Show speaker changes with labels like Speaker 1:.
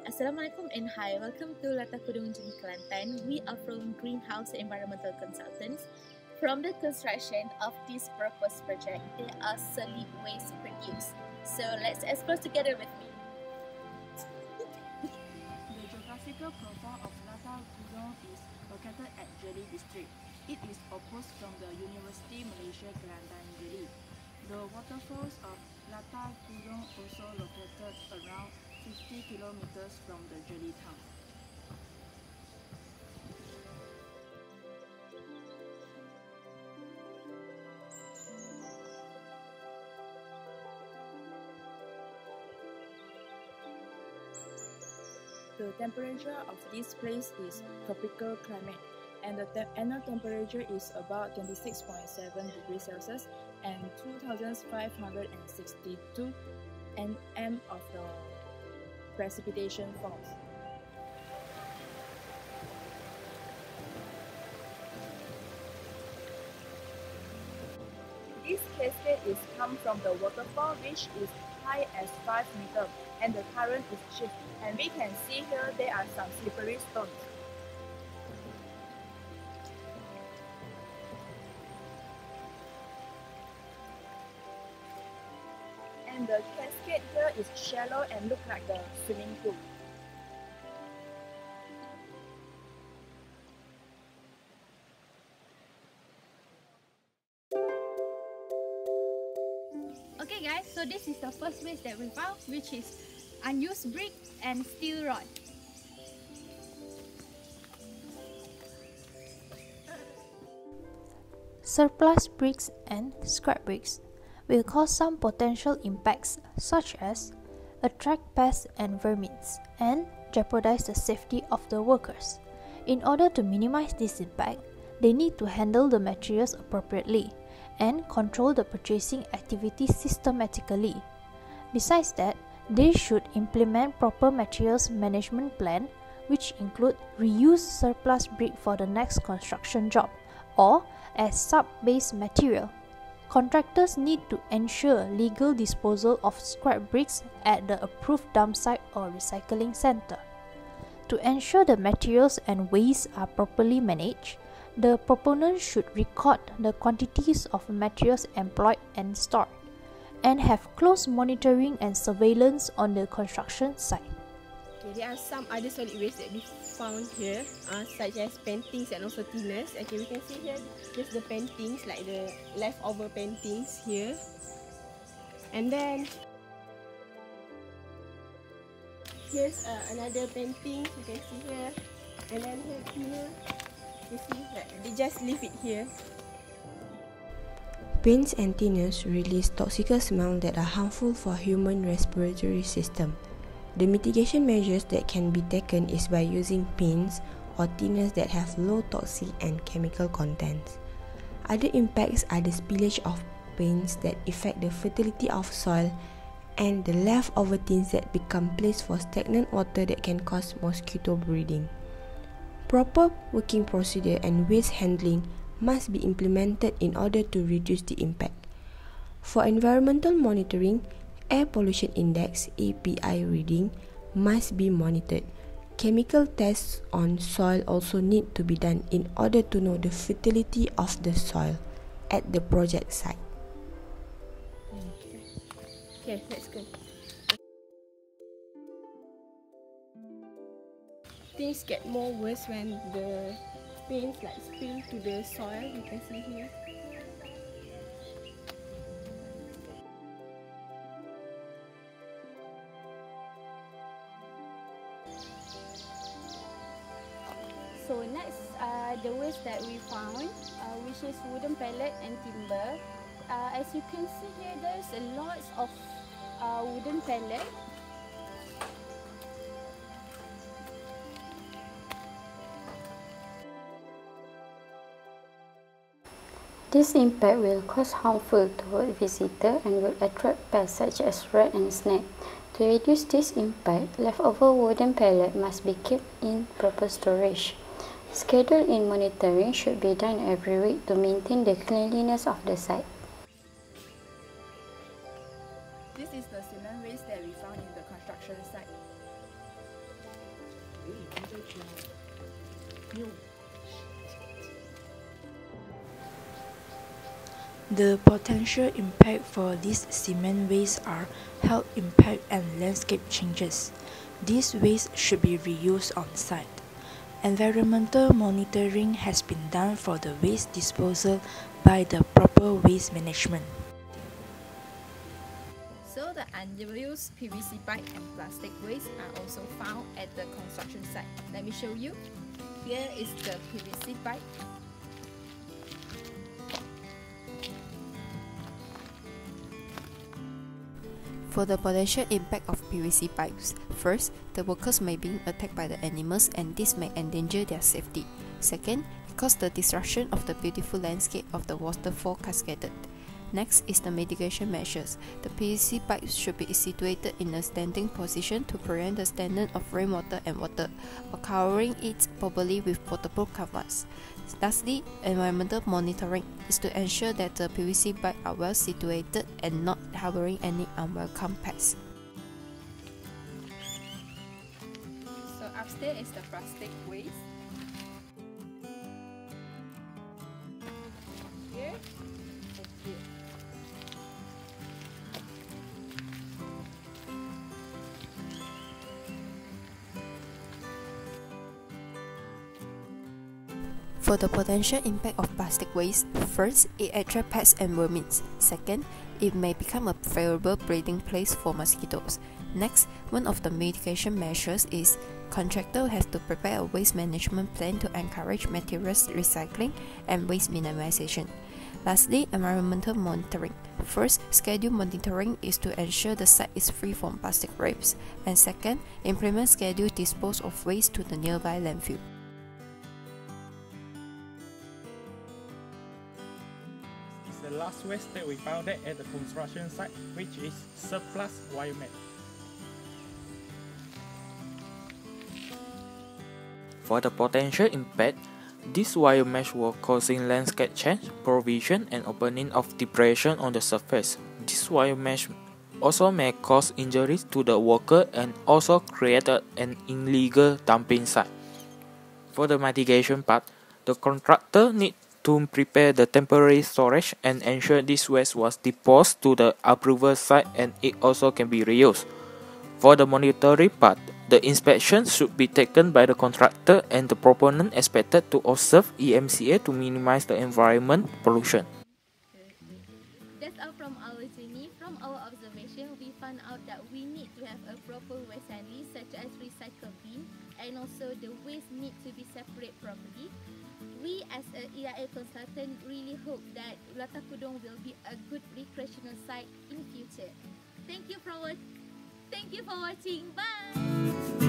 Speaker 1: Assalamualaikum and hi, welcome to Latar Kudung Jeli Kelantan. We are from Greenhouse Environmental Consultants. From the construction of this purpose project, there are solid waste produced. So let's explore together with me.
Speaker 2: The geographical profile of Latar Kudung is located at Jeli district. It is opposed from the University Malaysia Kelantan Jeli. The waterfalls of Latar Kudung also located around 50 kilometers from the Jeli town.
Speaker 3: The temperature of this place is tropical climate, and the annual temperature is about 26.7 degrees Celsius and 2,562 nm of the precipitation falls.
Speaker 4: This cascade is come from the waterfall, which is high as 5 meters, and the current is shift. And we can see here there are some slippery stones. And the cascade here is shallow and look like a swimming pool.
Speaker 5: Okay guys, so this is the first waste that we found, which is unused brick and steel rod.
Speaker 6: Surplus bricks and scrap bricks will cause some potential impacts such as attract pests and vermins and jeopardize the safety of the workers. In order to minimize this impact, they need to handle the materials appropriately and control the purchasing activity systematically. Besides that, they should implement proper materials management plan, which include reuse surplus brick for the next construction job or as sub-base material. Contractors need to ensure legal disposal of scrap bricks at the approved dump site or recycling center. To ensure the materials and waste are properly managed, the proponent should record the quantities of materials employed and stored, and have close monitoring and surveillance on the construction site.
Speaker 7: Okay, there are some other solid waste that we found here, such as paintings and also thinners. Okay, we can see here just the paintings, like the leftover paintings here. And then here's another painting you can see here. And then here you see that they just leave it here.
Speaker 8: Paints and thinners release toxic smells that are harmful for human respiratory system. The mitigation measures that can be taken is by using paints or thinners that have low toxic and chemical contents. Other impacts are the spillage of paints that affect the fertility of soil and the leftover tins that become place for stagnant water that can cause mosquito breeding. Proper working procedure and waste handling must be implemented in order to reduce the impact. For environmental monitoring, Air Pollution Index (API) reading must be monitored. Chemical tests on soil also need to be done in order to know the fertility of the soil at the project site.
Speaker 7: Okay, that's good. Things get more worse when the paints like spill to the soil. You can see here.
Speaker 5: So next, the waste that we found, which is wooden pellet and timber. As you can see here, there's a lot of wooden pellet.
Speaker 9: This impact will cause harmful toward visitors and will attract pests such as rat and snake. To reduce this impact, leftover wooden pellet must be kept in proper storage. Schedule in monitoring should be done every week to maintain the cleanliness of the site.
Speaker 2: This is the cement waste that we found in the construction site.
Speaker 3: The potential impact for these cement waste are health impact and landscape changes. These waste should be reused on site. Environmental monitoring has been done for the waste disposal by the proper waste management.
Speaker 1: So the unused PVC pipe and plastic waste are also found at the construction site. Let me show you. Here is the PVC pipe.
Speaker 10: For the potential impact of PVC pipes, first, the workers may be attacked by the animals and this may endanger their safety. Second, it causes the destruction of the beautiful landscape of the waterfall cascaded. Next is the mitigation measures. The PVC pipes should be situated in a standing position to prevent the stagnant of rainwater and water, or covering it properly with waterproof covers. Lastly, environmental monitoring is to ensure that the PVC pipes are well situated and not harboring any unwelcome pests.
Speaker 1: So upstairs is the plastic waste. Here and here.
Speaker 10: For the potential impact of plastic waste, first, it attracts pests and vermins. Second, it may become a favorable breeding place for mosquitoes. Next, one of the mitigation measures is contractor has to prepare a waste management plan to encourage materials recycling and waste minimization. Lastly, environmental monitoring. First, schedule monitoring is to ensure the site is free from plastic wraps. And second, implement scheduled dispose of waste to the nearby landfill.
Speaker 11: The last waste that we found at the construction site, which is surplus biomass. For the potential impact, this biomass will causing landscape change, provision and opening of depression on the surface. This biomass also may cause injuries to the worker and also create an illegal dumping site. For the mitigation part, the contractor needs to prepare the temporary storage and ensure this waste was disposed to the approval site and it also can be reused. For the monitoring part, the inspection should be taken by the contractor and the proponent expected to observe EMCA to minimize the environment pollution.
Speaker 1: That's all from our journey. From our observation, we found out that we need to have a proper waste handling such as recycle bin, and also the waste need to be separate properly. We as a EIA consultant really hope that Latah Kudong will be a good recreational site in future. Thank you for watching. Bye!